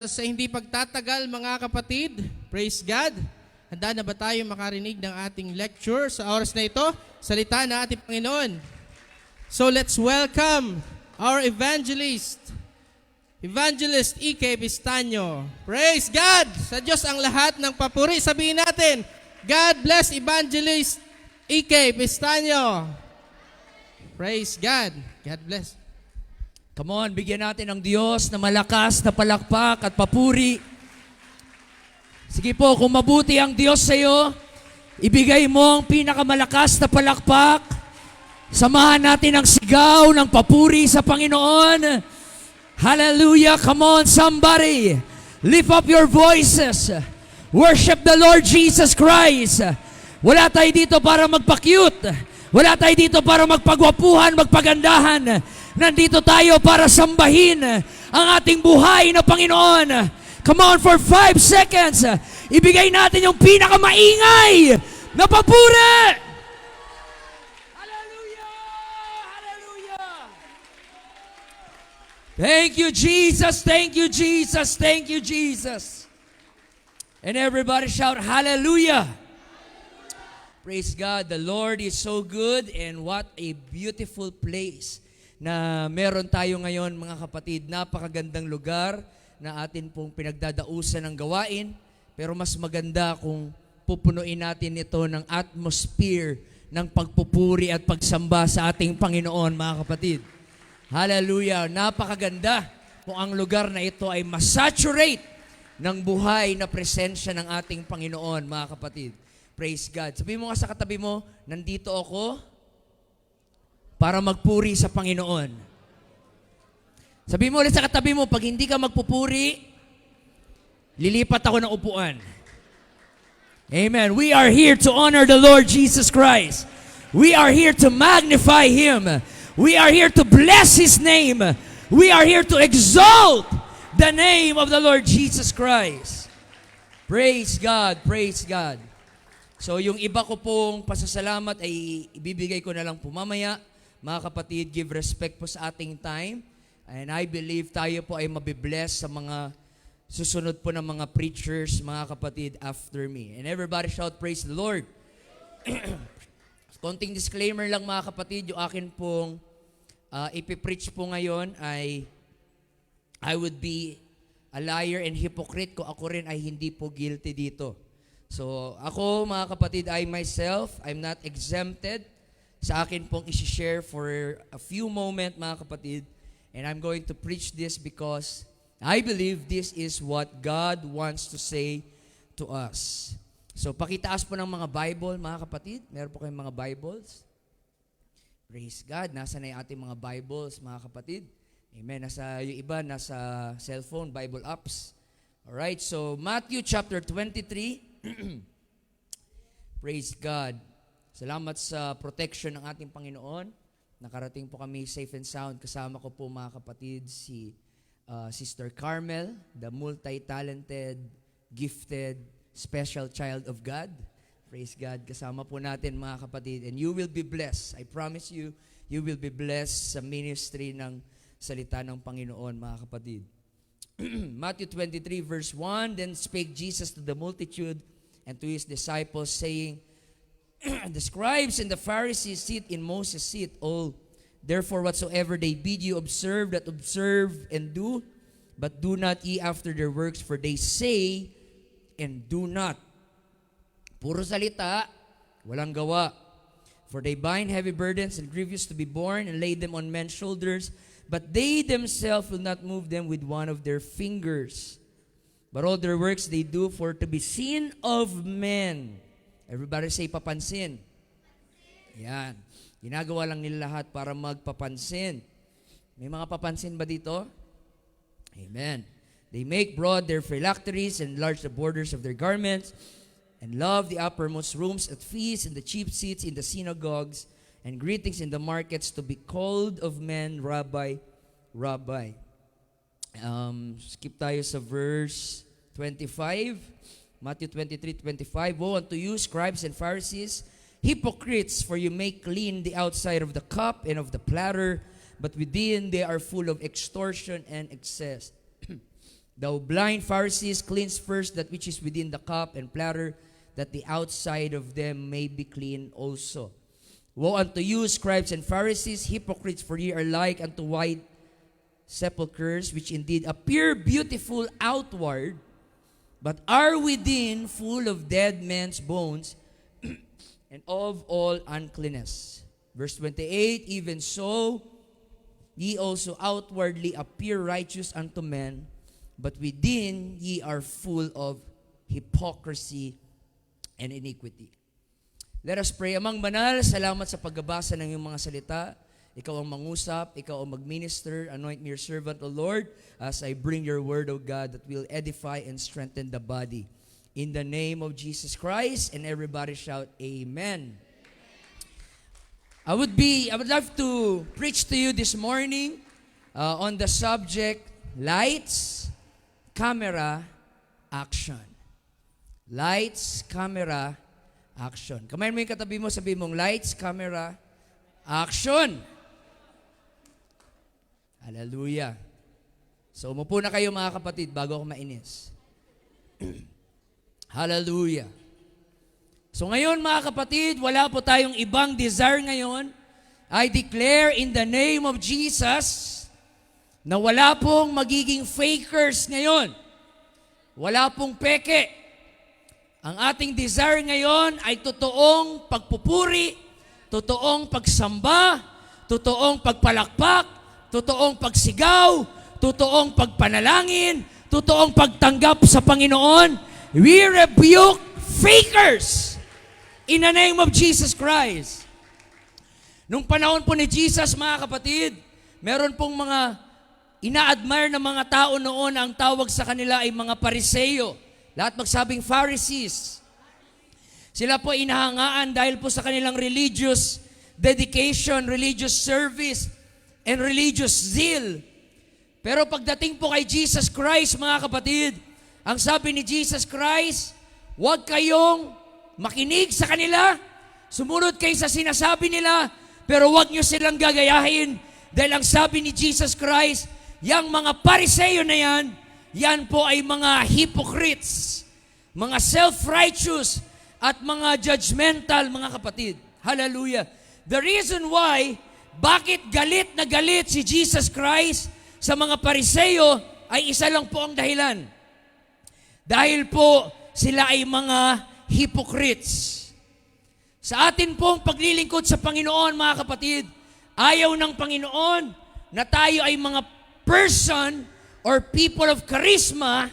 Sa hindi pagtatagal mga kapatid, praise God. Handa na ba tayo makarinig ng ating lecture sa oras na ito? Salita na ating Panginoon. So let's welcome our evangelist, Evangelist E.K. Pistaño. Praise God! Sa Diyos ang lahat ng papuri. Sabihin natin, God bless Evangelist E.K. Pistaño. Praise God. God bless. Come on, bigyan natin ng Diyos na malakas na palakpak at papuri. Sige po, kung mabuti ang Diyos sa iyo, ibigay mo ang pinakamalakas na palakpak. Samahan natin ang sigaw ng papuri sa Panginoon. Hallelujah! Come on, somebody. Lift up your voices. Worship the Lord Jesus Christ. Wala tayo dito para magpa-cute. Wala tayo dito para magpagwapuhan, magpagandahan. Nandito tayo para sambahin ang ating buhay na Panginoon. Come on, for 5 seconds, ibigay natin yung pinakamaingay na papuri! Hallelujah! Hallelujah! Thank you, Jesus! Thank you, Jesus! Thank you, Jesus! And everybody shout, Hallelujah! Praise God, the Lord is so good, and what a beautiful place na meron tayo ngayon, mga kapatid. Napakagandang lugar na atin pong pinagdadausan ng gawain, pero mas maganda kung pupunuin natin ito ng atmosphere ng pagpupuri at pagsamba sa ating Panginoon, mga kapatid. Hallelujah! Napakaganda kung ang lugar na ito ay masaturate ng buhay na presensya ng ating Panginoon, mga kapatid. Praise God. Sabihin mo nga sa katabi mo, nandito ako para magpuri sa Panginoon. Sabihin mo ulit sa katabi mo, pag hindi ka magpupuri, lilipat ako ng upuan. Amen. We are here to honor the Lord Jesus Christ. We are here to magnify Him. We are here to bless His name. We are here to exalt the name of the Lord Jesus Christ. Praise God. Praise God. So yung iba ko pong pasasalamat ay ibibigay ko na lang po mamaya. Mga kapatid, give respect po sa ating time. And I believe tayo po ay mabibless sa mga susunod po ng mga preachers, mga kapatid, after me. And everybody shout, praise the Lord. Konting disclaimer lang, mga kapatid, yung akin pong ipipreach po ngayon ay I would be a liar and hypocrite kung ako rin ay hindi po guilty dito. So ako, mga kapatid, I myself, I'm not exempted sa akin pong isi-share for a few moments, mga kapatid. And I'm going to preach this because I believe this is what God wants to say to us. So pakitaas po ng mga Bible, mga kapatid. Meron po kayong mga Bibles. Praise God. Nasa na yung ating mga Bibles, mga kapatid. Amen. Yung iba, nasa cellphone, Bible apps. Alright, so Matthew chapter 23. Praise God. Salamat sa protection ng ating Panginoon. Nakarating po kami safe and sound. Kasama ko po, mga kapatid, si Sister Carmel, the multi-talented, gifted, special child of God. Praise God. Kasama po natin, mga kapatid. And you will be blessed. I promise you, you will be blessed sa ministry ng salita ng Panginoon, mga kapatid. Matthew 23 verse 1, Then spake Jesus to the multitude and to His disciples, saying, The scribes and the Pharisees sit in Moses' seat. All, therefore, whatsoever they bid you observe, that observe and do, but do not ye after their works, for they say and do not. Puro salita, walang gawa. For they bind heavy burdens and grievous to be borne, and lay them on men's shoulders, but they themselves will not move them with one of their fingers. But all their works they do for to be seen of men. Everybody say papansin. Yan. Ginagawa lang nila lahat para magpapansin. May mga papansin ba dito? Amen. They make broad their phylacteries and enlarge the borders of their garments, and love the uppermost rooms at feasts and the chief seats in the synagogues, and greetings in the markets, to be called of men, Rabbi, Rabbi. Skip tayo sa verse 25. Matthew 23:25, Woe unto you, scribes and Pharisees, hypocrites, for you make clean the outside of the cup and of the platter, but within they are full of extortion and excess. Thou blind Pharisees, cleanse first that which is within the cup and platter, that the outside of them may be clean also. Woe unto you, scribes and Pharisees, hypocrites, for ye are like unto white sepulchres, which indeed appear beautiful outward, but are within full of dead men's bones and of all uncleanness. Verse 28, even so, ye also outwardly appear righteous unto men, but within ye are full of hypocrisy and iniquity. Let us pray. Amang banal, salamat sa pagbabasa ng iyong mga salita. Ikaw ang mangusap, ikaw ang magminister. Anoint me your servant, O Lord, as I bring your word, O God, that will edify and strengthen the body. In the name of Jesus Christ, and everybody shout, Amen. I would love to preach to you this morning on the subject, lights, camera, action. Lights, camera, action. Kamayin mo yung katabi mo, sabi mong lights, camera, action. Hallelujah. So umupo na kayo mga kapatid bago ako mainis. Hallelujah. So ngayon mga kapatid, wala po tayong ibang desire ngayon. I declare in the name of Jesus na wala pong magiging fakers ngayon. Wala pong peke. Ang ating desire ngayon ay totoong pagpupuri, totoong pagsamba, totoong pagpalakpak, totoong pagsigaw, totoong pagpanalangin, totoong pagtanggap sa Panginoon. We rebuke fakers in the name of Jesus Christ. Nung panahon po ni Jesus, mga kapatid, meron pong mga ina-admire na mga tao noon, ang tawag sa kanila ay mga Pariseo. Lahat magsabing Pharisees. Sila po inahangaan dahil po sa kanilang religious dedication, religious service, and religious zeal. Pero pagdating po kay Jesus Christ, mga kapatid, ang sabi ni Jesus Christ, huwag kayong makinig sa kanila, sumunod kayo sa sinasabi nila, pero huwag nyo silang gagayahin. Dahil ang sabi ni Jesus Christ, yang mga Pariseo na yan po ay mga hypocrites, mga self-righteous, at mga judgmental, mga kapatid. Hallelujah. The reason why, bakit galit na galit si Jesus Christ sa mga Pariseo ay isa lang po ang dahilan. Dahil po sila ay mga hypocrites. Sa atin pong paglilingkod sa Panginoon, mga kapatid, ayaw ng Panginoon na tayo ay mga person or people of charisma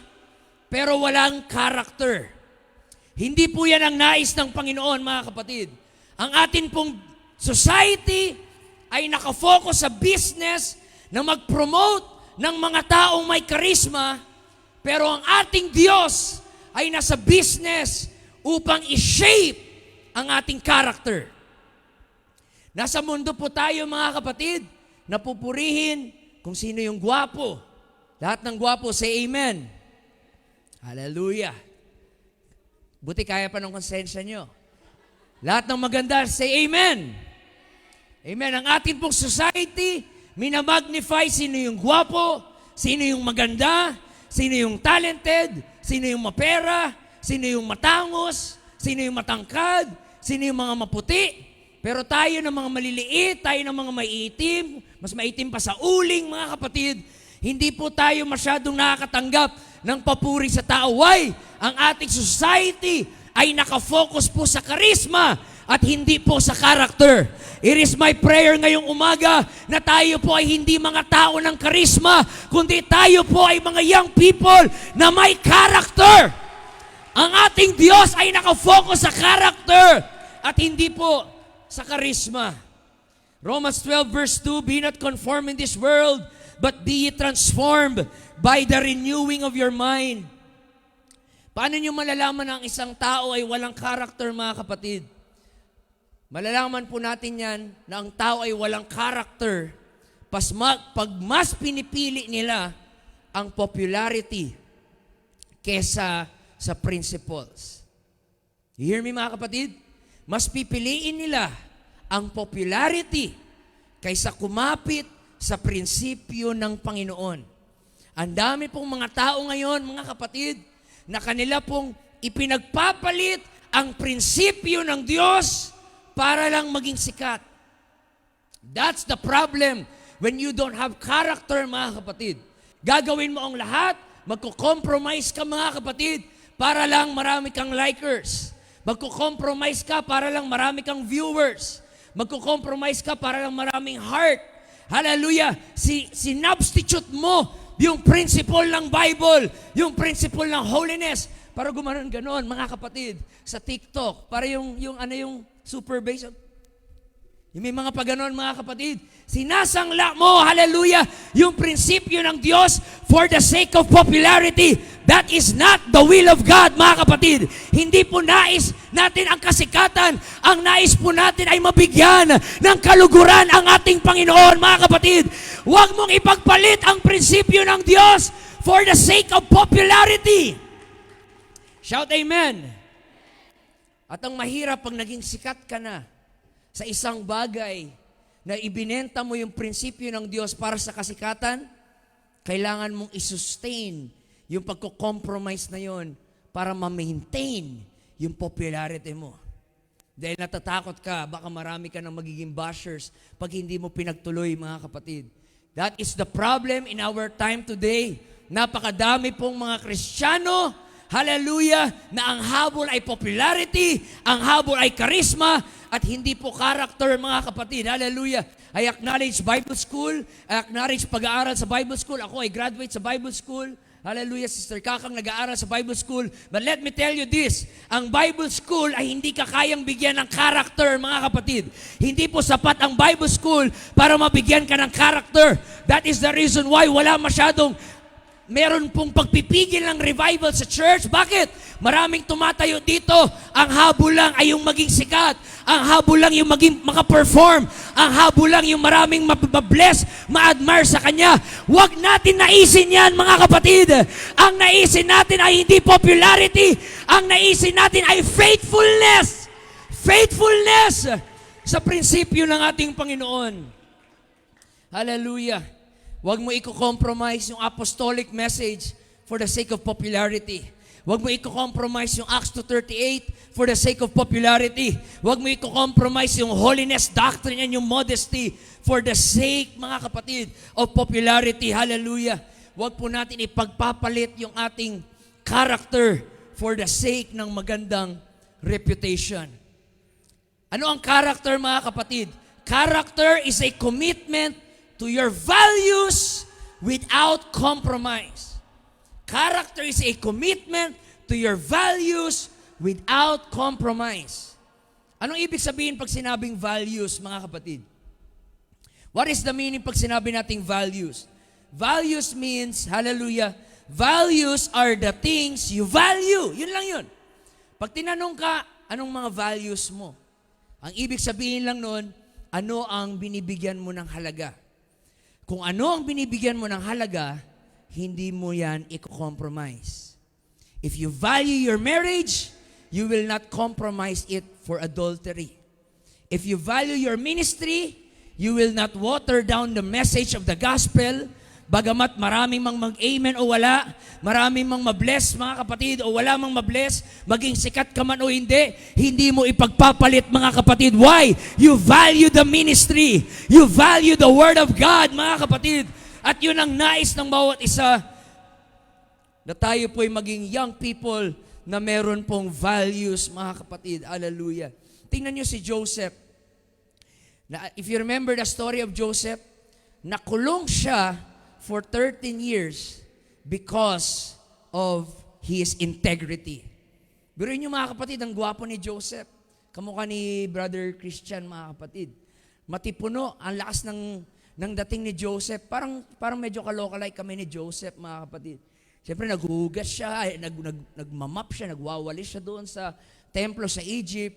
pero walang character. Hindi po yan ang nais ng Panginoon, mga kapatid. Ang atin pong society ay nakafocus sa business na mag-promote ng mga taong may charisma, pero ang ating Diyos ay nasa business upang i-shape ang ating character. Nasa mundo po tayo, mga kapatid, napupurihin kung sino yung gwapo. Lahat ng gwapo, say amen. Hallelujah. Buti kaya pa ng konsensya nyo. Lahat ng maganda, say amen. Amen. Ang ating pong society, minamagnify sino yung gwapo, sino yung maganda, sino yung talented, sino yung mapera, sino yung matangos, sino yung matangkad, sino yung mga maputi. Pero tayo ng mga maliliit, tayo ng mga maiitim, mas maitim pa sa uling, mga kapatid, hindi po tayo masyadong nakakatanggap ng papuri sa tao. Why? Ang ating society ay nakafocus po sa charisma at hindi po sa character. It is my prayer ngayong umaga na tayo po ay hindi mga tao ng charisma, kundi tayo po ay mga young people na may character. Ang ating Diyos ay nakafocus sa character at hindi po sa charisma. Romans 12 verse 2, be not conformed in this world, but be ye transformed by the renewing of your mind. Paano nyo malalaman na ang isang tao ay walang character, mga kapatid? Malalaman po natin yan na ang tao ay walang character pag mas pinipili nila ang popularity kesa sa principles. You hear me, mga kapatid? Mas pipiliin nila ang popularity kaysa kumapit sa prinsipyo ng Panginoon. Ang dami pong mga tao ngayon, mga kapatid, na kanila pong ipinagpapalit ang prinsipyo ng Diyos para lang maging sikat. That's the problem when you don't have character, mga kapatid. Gagawin mo ang lahat, magko-compromise ka, mga kapatid, para lang marami kang likers. Magko-compromise ka para lang marami kang viewers. Magko-compromise ka para lang maraming heart. Hallelujah! Sinubstitute mo yung principle ng Bible, yung principle ng holiness, para gumanon-ganon, mga kapatid, sa TikTok, para yung super bass. Yung may mga paganon, mga kapatid, sinasangla mo, hallelujah, yung prinsipyo ng Diyos for the sake of popularity. That is not the will of God, mga kapatid. Hindi po nais natin ang kasikatan. Ang nais po natin ay mabigyan ng kaluguran ang ating Panginoon, mga kapatid. Huwag mong ipagpalit ang prinsipyo ng Diyos for the sake of popularity. Shout amen. At ang mahirap pag naging sikat ka na sa isang bagay na ibinenta mo yung prinsipyo ng Diyos para sa kasikatan, kailangan mong isustain yung pagko-compromise na yon para ma-maintain yung popularity mo. Dahil natatakot ka, baka marami ka ng magiging bashers pag hindi mo pinagtuloy, mga kapatid. That is the problem in our time today. Napakadami pong mga Kristiyano, hallelujah, na ang habol ay popularity, ang habol ay charisma, at hindi po character, mga kapatid. Hallelujah. I acknowledge Bible School. I acknowledge pag-aaral sa Bible School. Ako ay graduate sa Bible School. Hallelujah. Sister Kakang nag-aaral sa Bible School. But let me tell you this, ang Bible School ay hindi ka kayang bigyan ng character, mga kapatid. Hindi po sapat ang Bible School para mabigyan ka ng character. That is the reason why wala masyadong meron pong pagpipigil ng revival sa church. Bakit? Maraming tumatayo dito. Ang habol lang ay yung maging sikat. Ang habol lang yung maging makaperform. Ang habol lang yung maraming mabless, ma-admire sa kanya. Huwag natin naisin yan, mga kapatid. Ang naisin natin ay hindi popularity. Ang naisin natin ay faithfulness. Faithfulness sa prinsipyo ng ating Panginoon. Hallelujah. Huwag mo i-compromise yung apostolic message for the sake of popularity. Huwag mo i-compromise yung Acts 2:38 for the sake of popularity. Huwag mo i-compromise yung holiness doctrine and yung modesty for the sake, mga kapatid, of popularity. Hallelujah. Huwag po natin ipagpapalit yung ating character for the sake ng magandang reputation. Ano ang character, mga kapatid? Character is a commitment to your values without compromise. Character is a commitment to your values without compromise. Anong ibig sabihin pag sinabing values, mga kapatid? What is the meaning pag sinabi nating values? Values means, hallelujah, values are the things you value. Yun lang yun. Pag tinanong ka, anong mga values mo? Ang ibig sabihin lang nun, ano ang binibigyan mo ng halaga? Kung ano ang binibigyan mo ng halaga, hindi mo yan i-compromise. If you value your marriage, you will not compromise it for adultery. If you value your ministry, you will not water down the message of the gospel. Bagamat maraming mang mag-amen o wala, maraming mang mabless, mga kapatid, o wala mang mabless, maging sikat ka man o hindi, hindi mo ipagpapalit, mga kapatid. Why? You value the ministry. You value the Word of God, mga kapatid. At yun ang nais ng bawat isa, na tayo po'y maging young people na meron pong values, mga kapatid. Hallelujah. Tingnan nyo si Joseph. Na, if you remember the story of Joseph, nakulong siya for 13 years because of his integrity. Biruin nyo, mga kapatid, ang gwapo ni Joseph. Kamukha ni Brother Christian, mga kapatid. Matipuno, ang lakas ng dating ni Joseph. Parang medyo kalokalike kami ni Joseph, mga kapatid. Siyempre, naghuhugas siya, nagmamap siya, nagwawalis siya doon sa templo sa Egypt.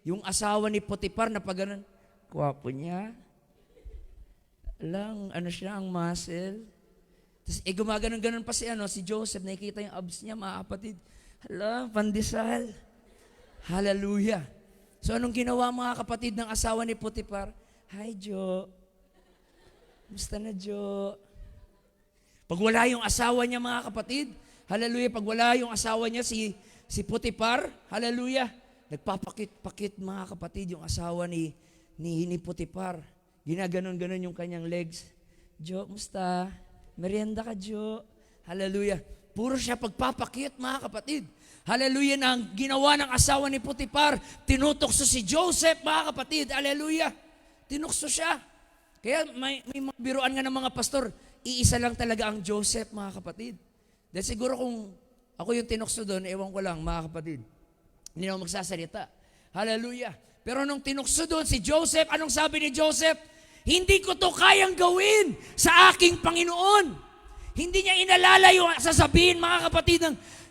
Yung asawa ni Potiphar na pag ganun, gwapo niya. Lang, ano siya, ang muscle. Tapos, gumaganon-ganon pa si Joseph, nakikita yung abs niya, mga kapatid. Hala, pandesal. Hallelujah. So, anong ginawa, mga kapatid, ng asawa ni Potiphar? Hi, Jo. Musta na, Jo? Pag wala yung asawa niya, mga kapatid, hallelujah, pag wala yung asawa niya, si Potiphar, hallelujah, nagpapakit-pakit, mga kapatid, yung asawa ni Potiphar. Ginaganon-ganon yung kanyang legs. Jo, musta? Merienda ka, Jo. Hallelujah. Puro siya pagpapakit, mga kapatid. Hallelujah, na ang ginawa ng asawa ni Potiphar, tinutokso si Joseph, mga kapatid. Hallelujah. Tinukso siya. Kaya may mga biruan nga ng mga pastor, iisa lang talaga ang Joseph, mga kapatid. Dahil siguro kung ako yung tinukso doon, ewan ko lang, mga kapatid. Hindi na ako magsasalita. Hallelujah. Pero nung tinukso doon si Joseph, anong sabi ni Joseph? Hindi ko to kayang gawin sa aking Panginoon. Hindi niya inalala yung sasabihin, mga kapatid,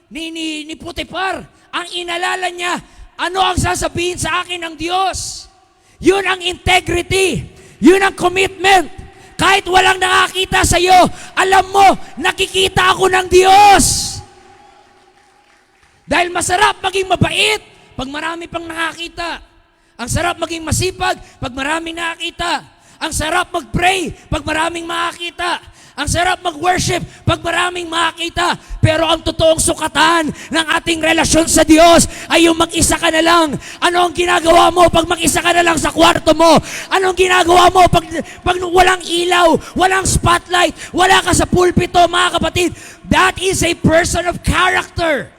ni Potiphar. Ang inalala niya, ano ang sasabihin sa akin ng Diyos? Yun ang integrity. Yun ang commitment. Kahit walang nakakita sa iyo, alam mo, nakikita ako ng Diyos. Dahil masarap maging mabait pag marami pang nakakita. Ang sarap maging masipag pag maraming nakakita. Ang sarap mag-pray pag maraming makakita. Ang sarap mag-worship pag maraming makakita. Pero ang totoong sukatan ng ating relasyon sa Diyos ay yung mag-isa ka na lang. Ano ang ginagawa mo pag mag-isa ka na lang sa kwarto mo? Ano ang ginagawa mo pag walang ilaw, walang spotlight, wala ka sa pulpito, mga kapatid? That is a person of character.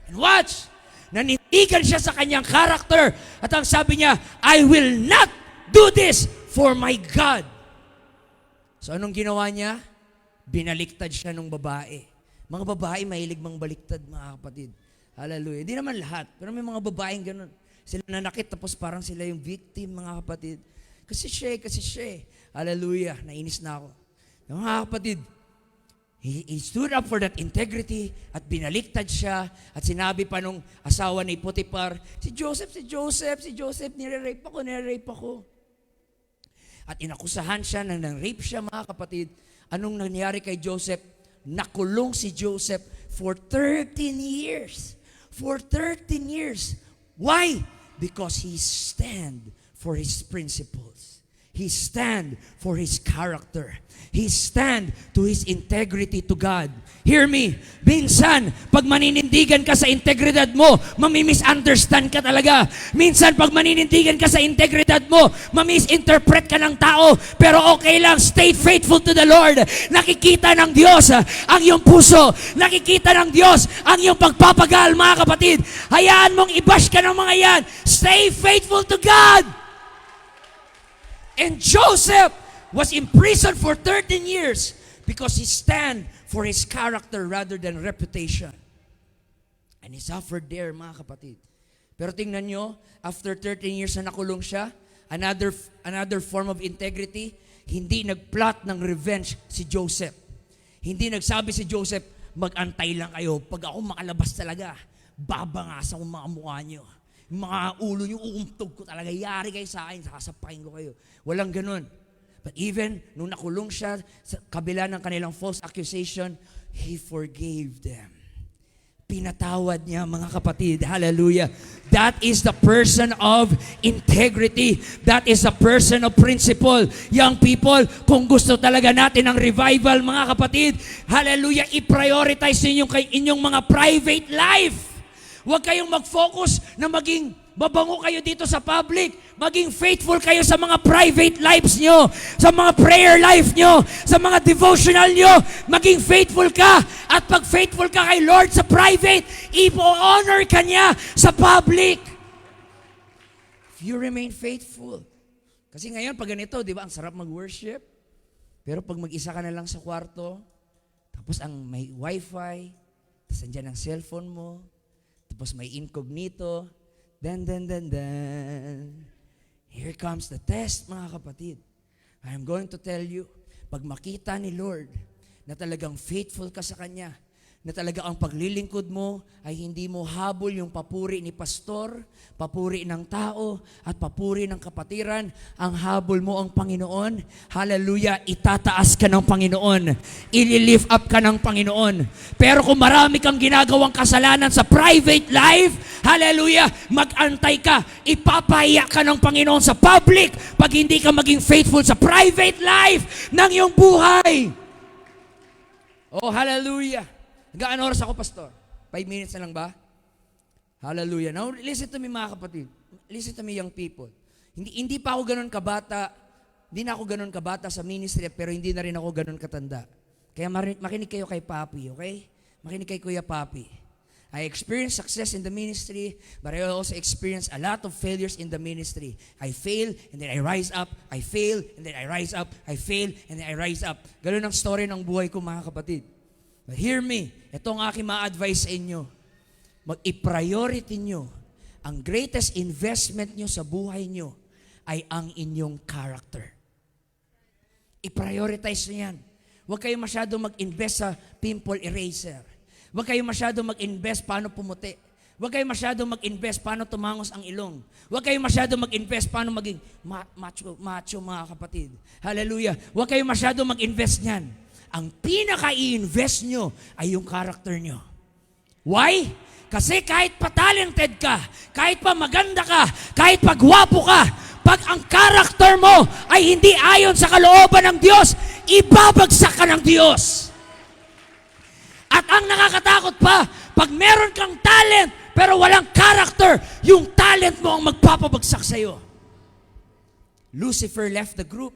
And watch, nanindigan siya sa kanyang character. At ang sabi niya, I will not do this for my God. So anong ginawa niya? Binaliktad siya ng babae. Mga babae mahilig mang baliktad, mga kapatid. Hallelujah. Hindi naman lahat, pero may mga babaeng ganun. Sila nanakit tapos parang sila yung victim, mga kapatid. Kasi siya. Hallelujah. Nainis na ako. Mga kapatid, he stood up for that integrity at binaliktad siya at sinabi pa nung asawa ni Potiphar, si Joseph, nire-rape ako. At inakusahan siya nang rape siya, mga kapatid. Anong nangyari kay Joseph? Nakulong si Joseph for 13 years. For 13 years. Why? Because he stand for his principles. He stand for his character. He stand to his integrity to God. Hear me. Minsan, pag maninindigan ka sa integridad mo, mami-misunderstand ka talaga. Minsan, pag maninindigan ka sa integridad mo, mamisinterpret ka ng tao. Pero okay lang, stay faithful to the Lord. Nakikita ng Diyos ang iyong puso. Nakikita ng Diyos ang iyong pagpapagal, mga kapatid. Hayaan mong i-bash ka ng mga yan. Stay faithful to God. And Joseph was imprisoned for 13 years because he stand for his character rather than reputation. And he suffered there, mga kapatid. Pero tingnan nyo, after 13 years na nakulong siya, another form of integrity, hindi nagplot ng revenge si Joseph. Hindi nagsabi si Joseph, mag-antay lang kayo. Pag ako makalabas talaga, babangasan ko mga mukha nyo. Mga ulo nyo, uumtog ko talaga. Yari kayo sa akin, sasapakin ko kayo. Walang ganun. But even nung nakulong siya sa kabila ng kanilang false accusation, he forgave them. Pinatawad niya, mga kapatid. Hallelujah. That is the person of integrity. That is a person of principle. Young people, kung gusto talaga natin ng revival, mga kapatid, hallelujah, i-prioritize inyong mga private life. Huwag kayong mag-focus na maging mabango kayo dito sa public. Maging faithful kayo sa mga private lives nyo, sa mga prayer life nyo, sa mga devotional nyo. Maging faithful ka. At pag faithful ka kay Lord sa private, ipo-honor ka niya sa public. If you remain faithful. Kasi ngayon, pag ganito, di ba, ang sarap mag-worship. Pero pag mag-isa ka na lang sa kwarto, tapos ang may wifi, tapos andyan ang cellphone mo, tapos may incognito, then. Here comes the test, mga kapatid. I am going to tell you, pag makita ni Lord na talagang faithful ka sa Kanya, na talaga ang paglilingkod mo ay hindi mo habol yung papuri ni pastor, papuri ng tao, at papuri ng kapatiran. Ang habol mo ang Panginoon. Hallelujah, itataas ka ng Panginoon. Ili-lift up ka ng Panginoon. Pero kung marami kang ginagawang kasalanan sa private life, hallelujah, mag-antay ka. Ipapahiya ka ng Panginoon sa public pag hindi ka maging faithful sa private life ng iyong buhay. Oh, hallelujah. Hanggang oras ako, pastor? 5 minutes na lang ba? Hallelujah. Now, listen to me mga kapatid. Listen to me young people. Hindi pa ako ganun kabata. Hindi na ako ganun kabata sa ministry, pero hindi na rin ako ganun katanda. Kaya makinig kayo kay Papi, okay? Makinig kay Kuya Papi. I experienced success in the ministry, but I also experienced a lot of failures in the ministry. I fail, and then I rise up. I fail, and then I rise up. I fail, and then I rise up. Ganun ang story ng buhay ko, mga kapatid. But hear me, ito ang aking ma-advise sa inyo. Mag-i-priority nyo, ang greatest investment nyo sa buhay nyo ay ang inyong character. I-prioritize nyo yan. Huwag kayo masyado mag-invest sa pimple eraser. Huwag kayo masyado mag-invest paano pumuti. Huwag kayo masyado mag-invest paano tumangos ang ilong. Huwag kayo masyado mag-invest paano maging macho mga kapatid. Hallelujah. Huwag kayo masyado mag-invest niyan. Ang pinaka-i-invest nyo ay yung character nyo. Why? Kasi kahit pa talented ka, kahit pa maganda ka, kahit pa gwapo ka, pag ang character mo ay hindi ayon sa kalooban ng Diyos, ibabagsak ka ng Diyos. At ang nakakatakot pa, pag meron kang talent, pero walang character, yung talent mo ang magpapabagsak sa'yo. Lucifer left the group.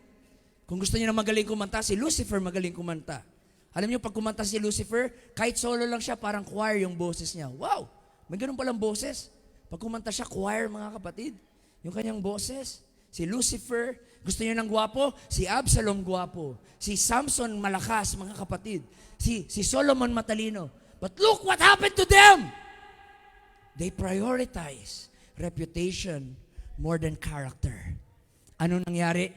Kung gusto niyo na magaling kumanta, si Lucifer magaling kumanta. Alam niyo, pag kumanta si Lucifer, kahit solo lang siya, parang choir yung boses niya. Wow! May ganun palang boses. Pag kumanta siya, choir mga kapatid. Yung kanyang boses. Si Lucifer, gusto niyo ng gwapo? Si Absalom gwapo. Si Samson malakas mga kapatid. Si Solomon matalino. But look what happened to them! They prioritize reputation more than character. Ano nangyari?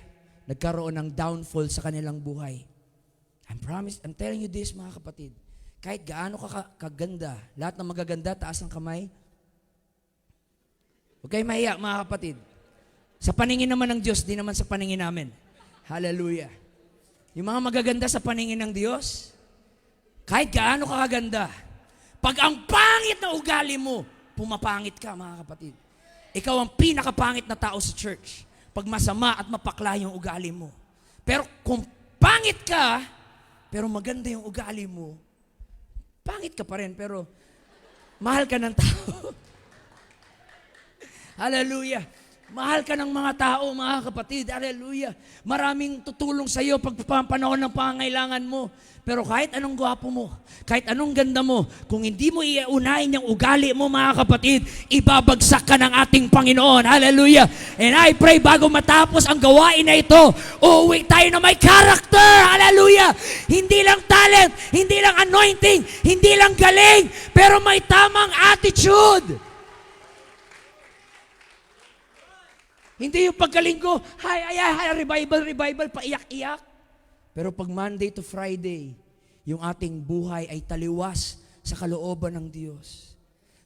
Nagkaroon ng downfall sa kanilang buhay. I'm telling you this mga kapatid. Kahit gaano ka kaganda, lahat ng magaganda, taas ang kamay. Huwag kayo mahiya mga kapatid. Sa paningin naman ng Diyos, di naman sa paningin namin. Hallelujah. Yung mga magaganda sa paningin ng Diyos, kahit gaano ka kaganda, pag ang pangit na ugali mo, pumapangit ka mga kapatid. Ikaw ang pinakapangit na tao sa church. Pag masama at mapakla yung ugali mo. Pero kung pangit ka, pero maganda yung ugali mo, pangit ka pa rin, pero mahal ka ng tao. Hallelujah. Mahal ka ng mga tao, mga kapatid. Hallelujah. Maraming tutulong sa iyo pag panahon ng pangailangan mo. Pero kahit anong gwapo mo, kahit anong ganda mo, kung hindi mo iunahin yung ugali mo, mga kapatid, ibabagsak ka ng ating Panginoon. Hallelujah. And I pray bago matapos ang gawain na ito, uuwi tayo na may character. Hallelujah. Hindi lang talent, hindi lang anointing, hindi lang galing, pero may tamang attitude. Hindi yung paggaling ko, revival, paiyak-iyak. Pero pag Monday to Friday, yung ating buhay ay taliwas sa kalooban ng Diyos.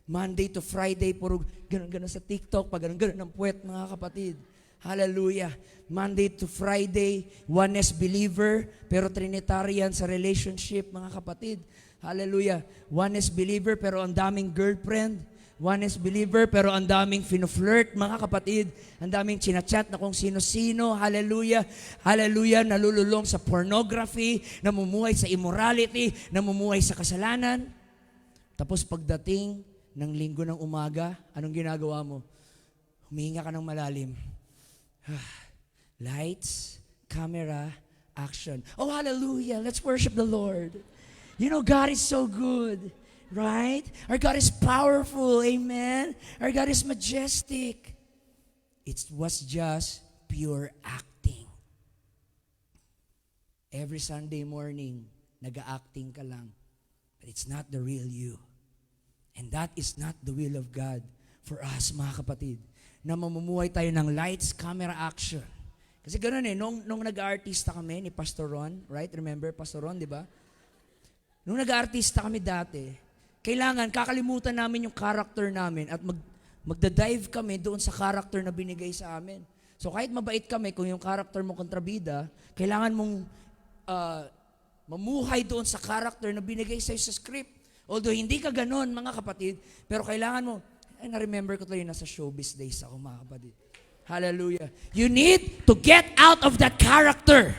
Monday to Friday, puro ganun-ganun sa TikTok, pag ganun-ganun ng puwet, mga kapatid. Hallelujah. Monday to Friday, oneness believer, pero Trinitarian sa relationship, mga kapatid. Hallelujah. Oneness believer, pero ang daming girlfriend. Oneness believer, pero ang daming fino-flirt, mga kapatid. Ang daming chinachat na kung sino-sino. Hallelujah. Hallelujah. Nalululong sa pornography, namumuhay sa immorality, namumuhay sa kasalanan. Tapos pagdating ng linggo ng umaga, anong ginagawa mo? Humihinga ka ng malalim. Lights, camera, action. Oh, hallelujah. Let's worship the Lord. You know, God is so good. Right? Our God is powerful. Amen? Our God is majestic. It was just pure acting. Every Sunday morning, nag-acting ka lang. But it's not the real you. And that is not the will of God for us, mga kapatid. Na mamumuhay tayo ng lights, camera, action. Kasi ganoon nung nag-artista kami ni Pastor Ron, right? Remember Pastor Ron, di ba? Nung nag-artista kami dati, kailangan kakalimutan namin yung character namin at magda-dive kami doon sa character na binigay sa amin. So kahit mabait kami, kung yung character mo kontrabida, kailangan mong mamuhay doon sa character na binigay sa'yo sa script. Although hindi ka ganon, mga kapatid, pero kailangan mo, na-remember ko tuloy, nasa showbiz days ako, mga kapatid. Hallelujah. You need to get out of that character.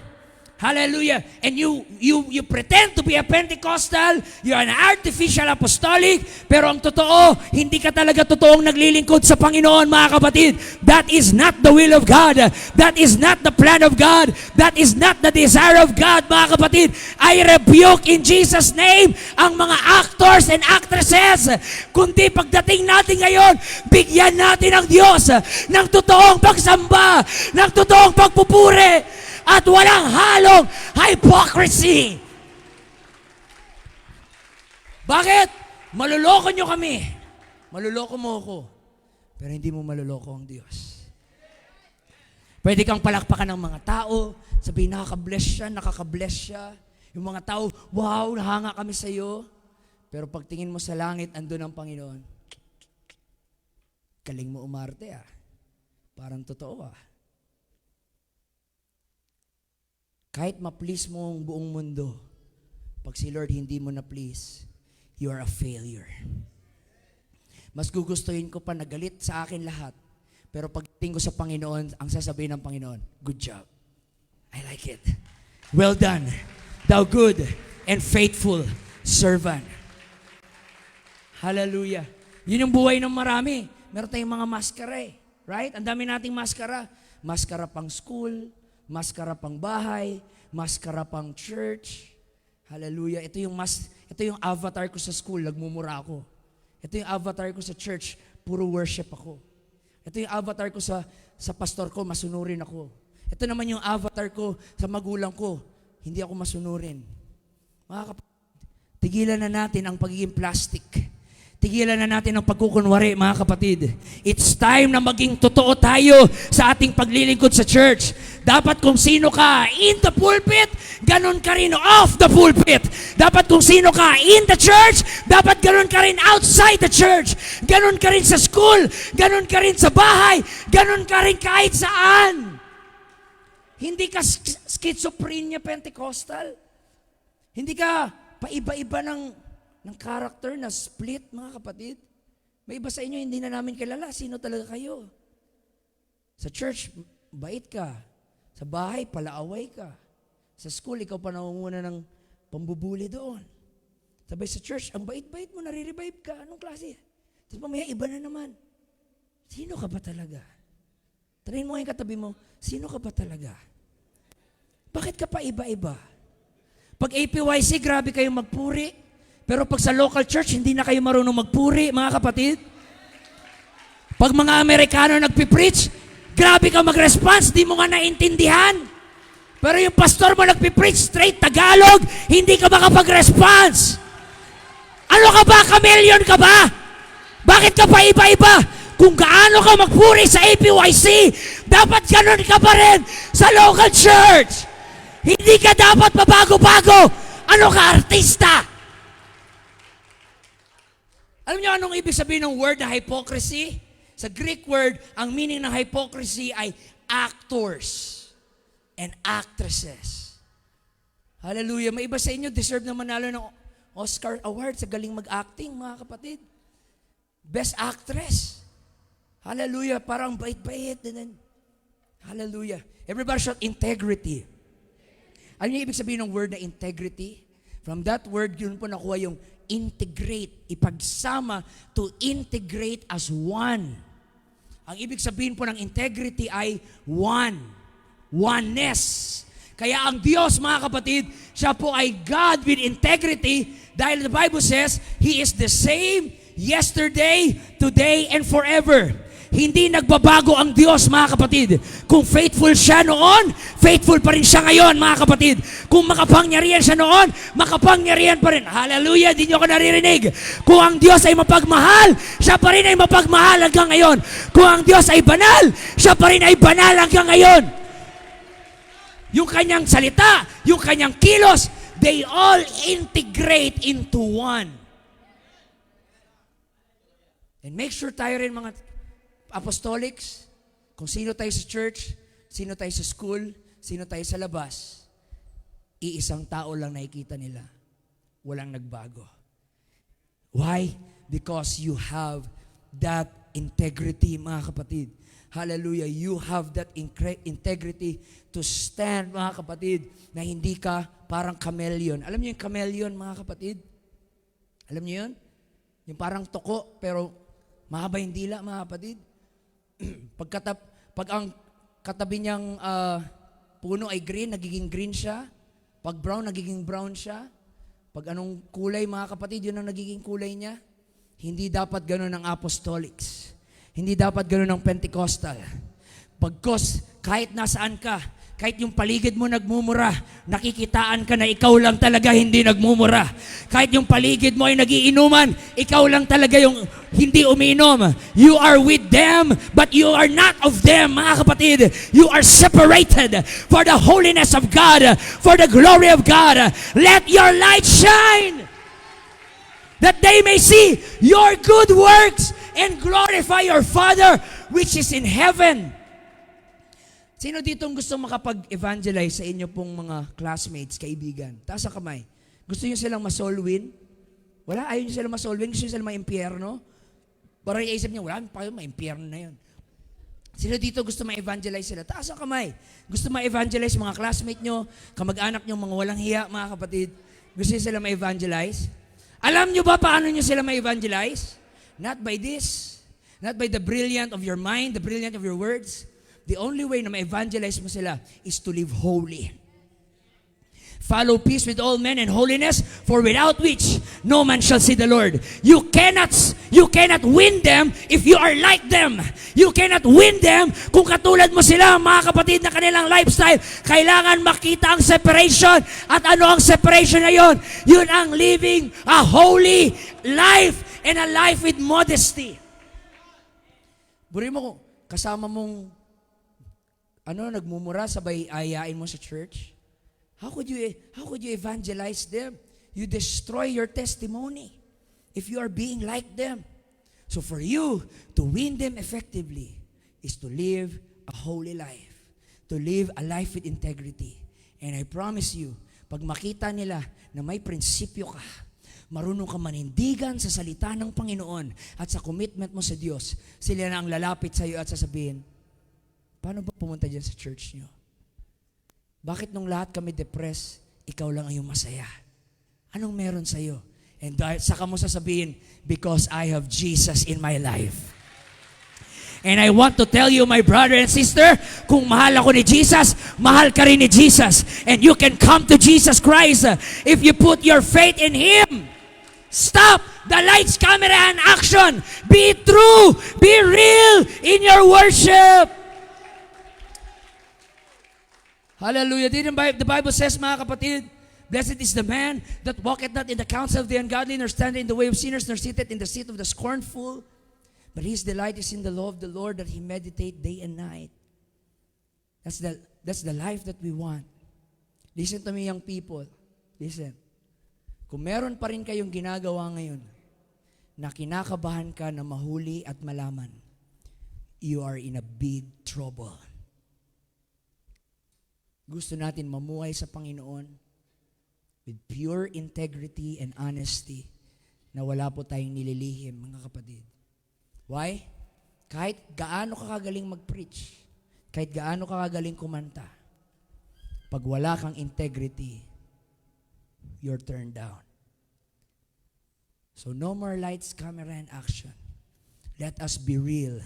Hallelujah. And you pretend to be a Pentecostal, you're an artificial apostolic, pero ang totoo, hindi ka talaga totoong naglilingkod sa Panginoon, mga kapatid. That is not the will of God. That is not the plan of God. That is not the desire of God, mga kapatid. I rebuke in Jesus' name ang mga actors and actresses. Kundi pagdating natin ngayon, bigyan natin ang Diyos ng totoong pagsamba, ng totoong pagpupuri, at walang halong hypocrisy. Bakit? Maluloko nyo kami. Maluloko mo ako. Pero hindi mo maluloko ang Diyos. Pwede kang palakpakan ng mga tao, sabihin nakaka-bless siya. Yung mga tao, wow, nahanga kami sa iyo. Pero pagtingin mo sa langit, andun ang Panginoon. Galing mo umarte Parang totoo Kahit ma-please mo ang buong mundo, pag si Lord hindi mo na-please, you are a failure. Mas gugustuhin ko pa na galit sa akin lahat. Pero pagdating ko sa Panginoon, ang sasabihin ng Panginoon, good job. I like it. Well done, thou good and faithful servant. Hallelujah. Yun yung buhay ng marami. Meron tayong mga maskara right? Ang dami nating maskara. Maskara pang school, maskara pang bahay, maskara pang church. Hallelujah. Ito yung avatar ko sa school, nagmumura ako. Ito yung avatar ko sa church, puro worship ako. Ito yung avatar ko sa pastor ko, masunurin ako. Ito naman yung avatar ko sa magulang ko, hindi ako masunurin. Mga kapatid, tigilan na natin ang pagiging plastic. Tigilan na natin ang pagkukunwari, mga kapatid. It's time na maging totoo tayo sa ating paglilingkod sa church. Dapat kung sino ka in the pulpit, ganun ka rin off the pulpit. Dapat kung sino ka in the church, dapat ganun ka rin outside the church. Ganun ka rin sa school, ganun ka rin sa bahay, ganun ka rin kahit saan. Hindi ka schizophrenia Pentecostal. Hindi ka paiba-iba ng character na split, mga kapatid. May iba sa inyo, hindi na namin kilala. Sino talaga kayo? Sa church, bait ka. Sa bahay, palaaway ka. Sa school, ikaw pa nangunguna ng pambubuli doon. Sabay sa church, ang bait-bait mo, nare-revive ka. Anong klase? Tapos mamaya, iba na naman. Sino ka ba talaga? Tanayin mo ngayon katabi mo, sino ka ba talaga? Bakit ka pa iba-iba? Pag APYC, grabe kayong magpuri. Pero pag sa local church, hindi na kayo marunong magpuri, mga kapatid. Pag mga Amerikano nagpipreach, grabe ka mag-response, di mo nga naintindihan. Pero yung pastor mo nagpipreach, straight Tagalog, hindi ka makapag-response. Ano ka ba? Chameleon ka ba? Bakit ka pa iba-iba? Kung gaano ka magpuri sa APYC, dapat ganun ka pa rin sa local church. Hindi ka dapat mabago-bago. Ano ka, artista? Alam niyo anong ibig sabihin ng word na hypocrisy? Sa Greek word, ang meaning ng hypocrisy ay actors and actresses. Hallelujah. May iba sa inyo, deserve na manalo ng Oscar Award sa galing mag-acting, mga kapatid. Best actress. Hallelujah. Parang bait-bait. Hallelujah. Everybody shout integrity. Alam niyo ibig sabihin ng word na integrity? From that word, yun po nakuha yung integrate, ipagsama, to integrate as one. Ang ibig sabihin po ng integrity ay one. Oneness. Kaya ang Diyos, mga kapatid, siya po ay God with integrity dahil the Bible says, He is the same yesterday, today, and forever. Hindi nagbabago ang Diyos, mga kapatid. Kung faithful siya noon, faithful pa rin siya ngayon, mga kapatid. Kung makapangyarihan siya noon, makapangyarihan pa rin. Hallelujah, di nyo ko naririnig. Kung ang Diyos ay mapagmahal, siya pa rin ay mapagmahal hanggang ngayon. Kung ang Diyos ay banal, siya pa rin ay banal hanggang ngayon. Yung kanyang salita, yung kanyang kilos, they all integrate into one. And make sure tayo rin, mga apostolics, kung sino tayo sa church, sino tayo sa school, sino tayo sa labas, iisang tao lang nakikita nila. Walang nagbago. Why? Because you have that integrity, mga kapatid. hallelujah, you have that integrity to stand, mga kapatid, na hindi ka parang chameleon. Alam niyo yung chameleon, mga kapatid? Alam niyo yun? Yung parang toko, pero mahaba yung dila, mga kapatid. Pag ang katabi niyang puno ay green, nagiging green siya. Pag brown, nagiging brown siya. Pag anong kulay, mga kapatid, yun ang nagiging kulay niya. Hindi dapat ganun ang apostolics. Hindi dapat ganun ang Pentecostal. Pagkos, kahit nasaan ka, kahit yung paligid mo nagmumura, nakikitaan ka na ikaw lang talaga hindi nagmumura. Kahit yung paligid mo ay nagiinuman, ikaw lang talaga yung hindi umiinom. You are with them, but you are not of them, mga kapatid. You are separated for the holiness of God, for the glory of God. Let your light shine, that they may see your good works and glorify your Father which is in heaven. Sino dito gusto makapag-evangelize sa inyo pong mga classmates, kaibigan? Taas ang kamay. Gusto niyo silang ma-soul win? Wala? Ayaw niyo silang ma-soul win? Gusto niyo silang ma-impyerno? Parang iisip niyo, wala pa yun, ma-impyerno na yun. Sino dito gusto ma-evangelize sila? Taas ang kamay. Gusto ma-evangelize mga classmate nyo, kamag-anak nyo, mga walang hiya, mga kapatid. Gusto niyo sila ma-evangelize? Alam niyo ba paano niyo sila ma-evangelize? Not by this. Not by the brilliant of your mind, the brilliant of your words. The only way na ma-evangelize mo sila is to live holy. Follow peace with all men and holiness, for without which no man shall see the Lord. You cannot win them if you are like them. You cannot win them kung katulad mo sila, mga kapatid, na kanilang lifestyle. Kailangan makita ang separation. At ano ang separation na yun? Yun ang living a holy life and a life with modesty. Buri mo kung kasama mong nagmumura, sabay ayain mo sa church? How could you evangelize them? You destroy your testimony if you are being like them. So for you to win them effectively is to live a holy life, to live a life with integrity. And I promise you, pag makita nila na may prinsipyo ka, marunong ka manindigan sa salita ng Panginoon at sa commitment mo sa Diyos, sila na ang lalapit sa iyo at sasabihin, paano ba pumunta dyan sa church nyo? Bakit nung lahat kami depressed, ikaw lang ang yung masaya? Anong meron sa'yo? And saka mo sasabihin, because I have Jesus in my life. And I want to tell you, my brother and sister, kung mahal ako ni Jesus, mahal ka rin ni Jesus. And you can come to Jesus Christ if you put your faith in Him. Stop the lights, camera, and action. Be true. Be real in your worship. Hallelujah. Didn't the Bible says, mga kapatid, blessed is the man that walketh not in the counsel of the ungodly, nor standeth in the way of sinners, nor sitteth in the seat of the scornful. But his delight is in the law of the Lord, that he meditate day and night. That's the life that we want. Listen to me, young people. Listen. Kung meron pa rin kayong ginagawa ngayon na kinakabahan ka na mahuli at malaman, you are in a big trouble. Gusto natin mamuhay sa Panginoon with pure integrity and honesty na wala po tayong nililihim, mga kapatid. Why? Kahit gaano ka kagaling mag-preach, kahit gaano ka kagaling kumanta, pag wala kang integrity, you're turned down. So no more lights, camera, and action. Let us be real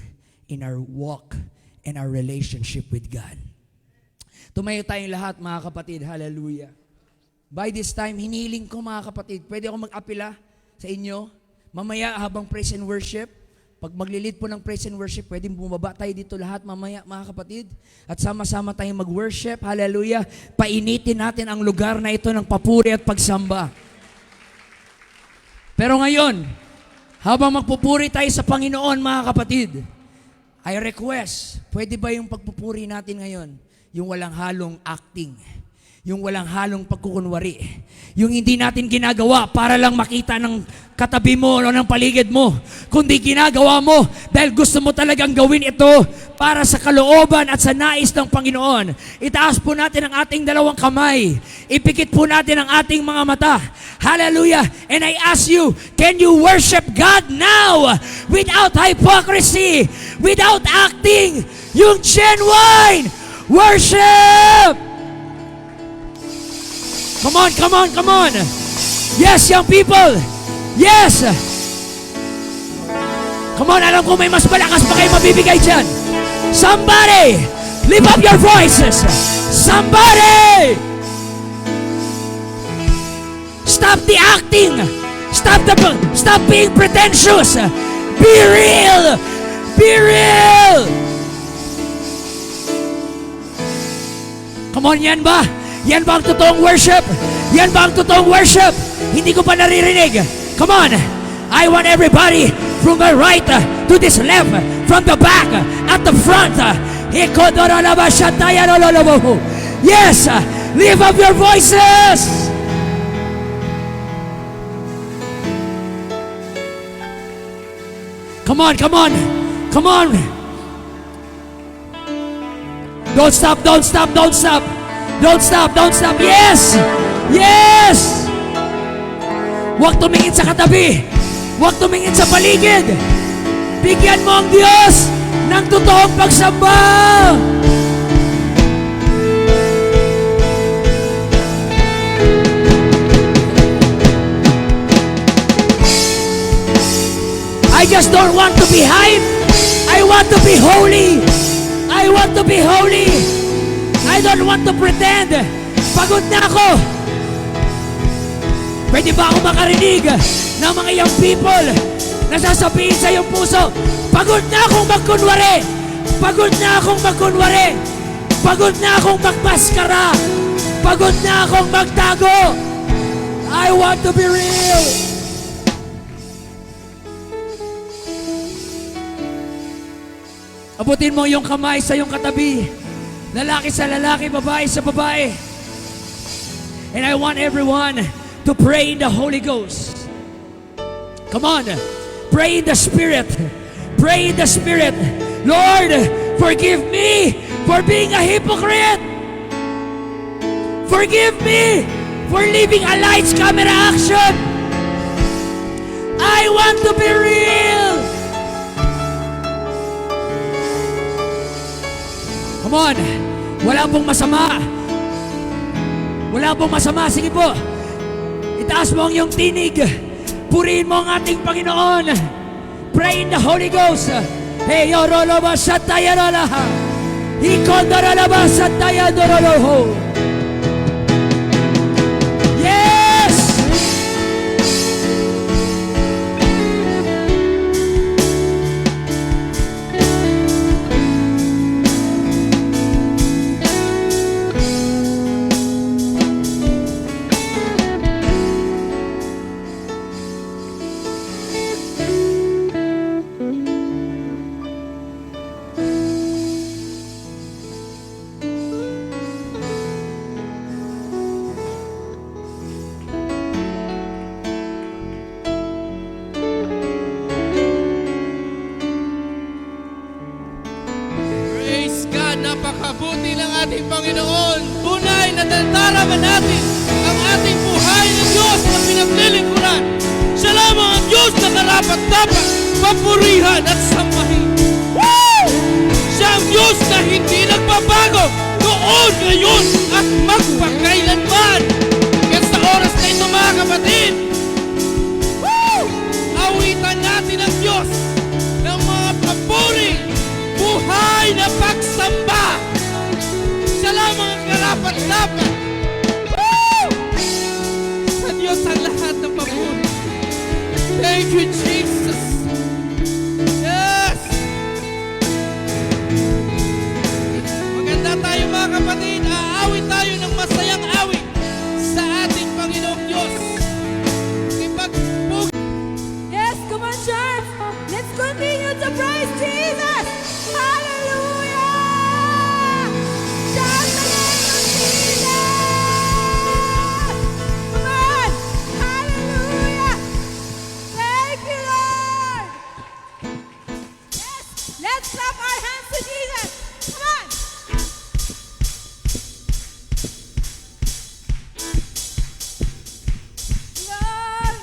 in our walk and our relationship with God. Tumayo tayong lahat, mga kapatid. Hallelujah. By this time, hinihiling ko, mga kapatid, pwede ako mag-apila sa inyo. Mamaya, habang praise and worship, pag maglilid po ng praise and worship, pwedeng bumaba tayo dito lahat mamaya, mga kapatid. At sama-sama tayong mag-worship. Hallelujah. Painitin natin ang lugar na ito ng papuri at pagsamba. Pero ngayon, habang magpupuri tayo sa Panginoon, mga kapatid, I request, pwede ba yung pagpupuri natin ngayon? Yung walang halong acting, yung walang halong pagkukunwari, yung hindi natin ginagawa para lang makita ng katabi mo o ng paligid mo, kundi ginagawa mo dahil gusto mo talagang gawin ito para sa kalooban at sa nais ng Panginoon. Itaas po natin ang ating dalawang kamay. Ipikit po natin ang ating mga mata. Hallelujah. And I ask you, can you worship God now without hypocrisy, without acting? Yung genuine worship! Come on, come on, come on! Yes, young people! Yes! Come on, alam ko may mas malakas pa kayo mabibigay dyan. Somebody! Lift up your voices! Somebody! Stop the acting! Stop being pretentious! Be real! Be real! Come on, yan ba? Yan ba ang totoong worship? Yan ba ang totoong worship? Hindi ko pa naririnig. Come on! I want everybody from the right to this left, from the back, at the front. Yes! Lift up your voices! Come on, come on, come on! Don't stop, don't stop, don't stop! Don't stop, don't stop! Yes! Yes! Huwag tumingin sa katabi! Huwag tumingin sa paligid! Bigyan mo ang Diyos ng totoong pagsamba! I just don't want to be hype. I want to be holy. I want to be holy. I don't want to pretend. Pagod na ako. Pwede ba ako makarinig ng mga young people na sasabihin sa iyong puso, pagod na akong magkunwari. Pagod na akong magkunwari. Pagod na akong magmaskara. Pagod na akong magtago. I want to be real. Abutin mo yung kamay sa yung katabi. Lalaki sa lalaki, babae sa babae. And I want everyone to pray in the Holy Ghost. Come on. Pray in the Spirit. Pray in the Spirit. Lord, forgive me for being a hypocrite. Forgive me for leaving a lights, camera, action. I want to be real. Come on. Wala pong masama. Wala pong masama. Sige po. Itaas mo ang iyong tinig. Purihin mo ang ating Panginoon. Pray in the Holy Ghost. Hey, yoroloba satayarala. Ikondaralaba satayadoroloho. Yes! Napakabuti ng ating Panginoon. Tunay na dararaman natin ang ating buhay ng Diyos na pinaglilingkuran. Siya lamang ang Diyos na karapat-dapat papurihan at sambahin. Woo! Siya ang Diyos na hindi nagbabago noon, ngayon at magpakailanman. Kaya sa oras na ito mga kapatid, woo! Awitan natin ang Diyos ng mga papuri, buhay na pagsamba. Siya lamang ang karapat-dapat. Woo! Sa Diyos ang lahat ng papuri. Thank you, Jesus. Yes! Maganda tayo mga kapatid. Aawit tayo ng masayang awit sa ating Panginoong Diyos. Yes, come on, church. Let's continue to praise Jesus. Hallelujah. Shout the name of Jesus. Come on. Hallelujah. Thank you, Lord. Yes, let's clap our hands to Jesus. Come on. Lord.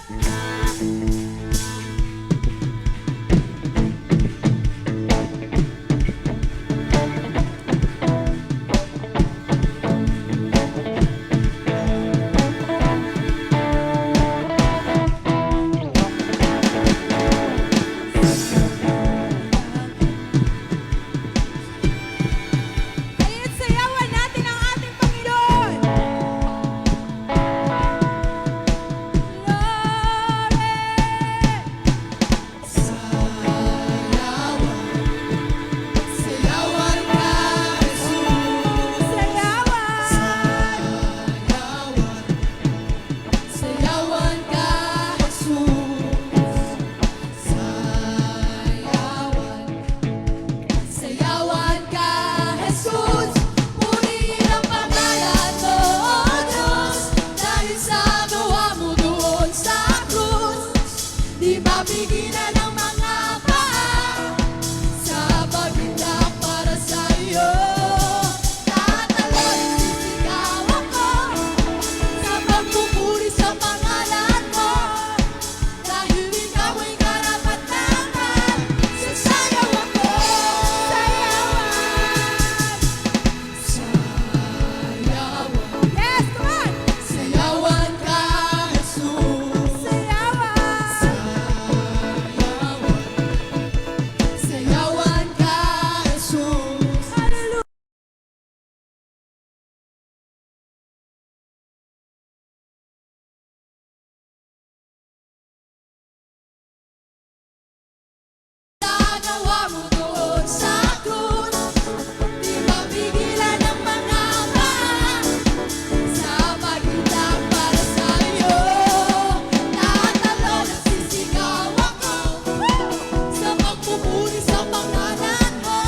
pigilan ang mga paa sa paglindak para sa'yo. Tatalon at sisigaw ako sa pagpupuri sa pangalan mo. Dahil ikaw ay karapat-dapat, sasayaw ako. Sayawan. Yes, come on! Sayawan ka, Jesus. Sayawan. Sayawan ka, Jesus. Hallelujah. Nagawa mo doon sa krus, di mapigilan ang mga paa sa paglindak para sa'yo. Tatalon at sisigaw ako sa pagpupuri sa pangalan mo.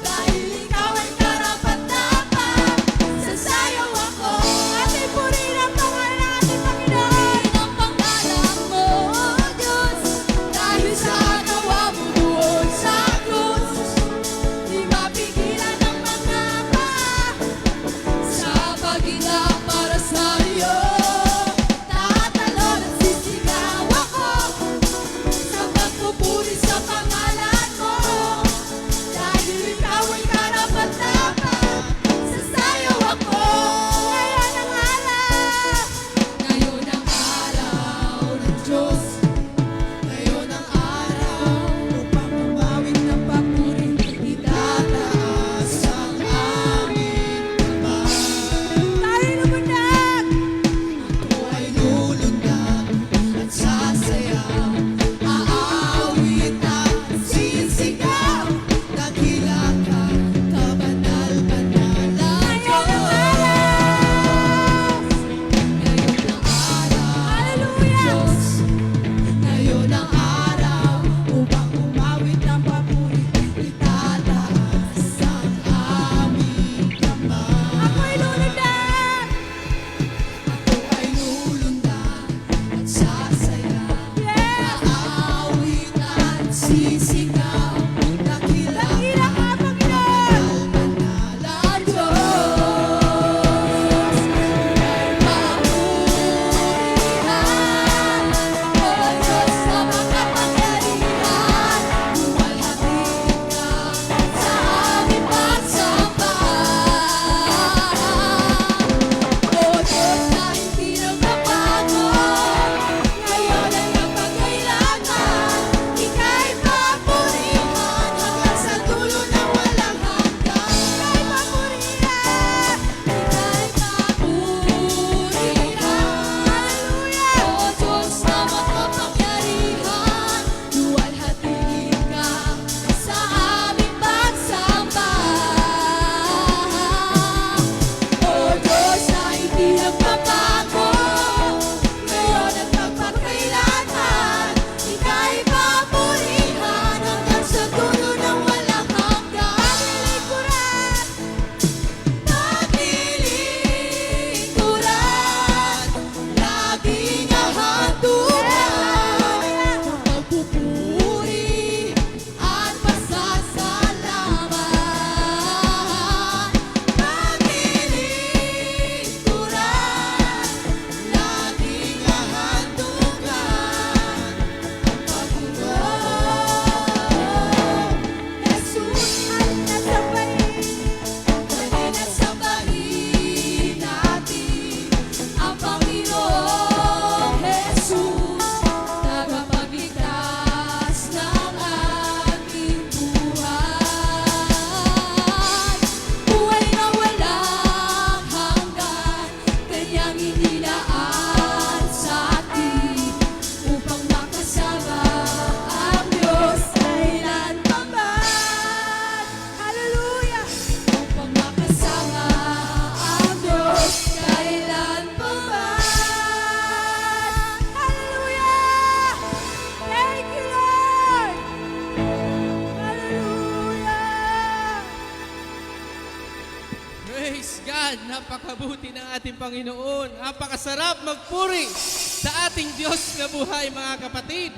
Dahil ikaw ay karapat-dapat, sasayaw ako. Ating purihin ang pangalan natin, Panginoon. Ang pangalan mo, Diyos. Dahil sa gawa mo doon sa krus, di mapigilan ang mga paa sa paglindak para sa'yo. Tatalon at sisigaw ako sa pagpupuri sa pangalan mo. Dahil ikaw ay karapat-dapat, sasayaw ako. Ngayon ang araw ng Diyos. Ngayon ang araw upang bumawit ng papuri. Itataas ang aming kamay. Tayo lumundag! Ako ay lulundag at sasayaw. Aawit at sisigaw. Dakila ka, kabanal-banal na Diyos. Ngayon ang araw upang umawit ng papuri. Itataas ang aming kamay. Ako'y lulundag! Ako ay lulundag at sasayaw. Aawit at sisigaw. Dakila ka, Panginoon! Na Diyos. Papurihan, O Diyos na makapangyarihan. Luwalhati ka sa aming pagsambahan. O Diyos na hindi nagbabago, ngayon ay napagkailangan. Ika'y papurihan hanggang sa dulo ng walang hanggan. Ika'y papurihan, ika'y papurihan. Hallelujah! O Diyos na makapangyarihan, luwalhati ka sa aming pagsambahan. O Diyos na hindi nagbabago, ngayon at magpakailanman. Ika'y papurihan hanggang sa dulo ng walang hanggan. Paglilingkuran, laging hahantungan, pagpupuri at pasasalamat. Paglilingkuran, laging hahantungan, pagpupuri. Jesus, halina sambahin natin ang Panginoong Jesus, tagapagligtas ng ating buhay. Buhay na walang hanggan, kanyang inilaan sa atin upang makasama ang Diyos kailanman. Hallelujah! Upang makasama ang Diyos kailanman. Hallelujah! Thank you, Lord! Hallelujah! Praise God! Napakabuti ng ating Panginoon. Napakasarap magpuri sa ating Diyos na buhay, mga kapatid.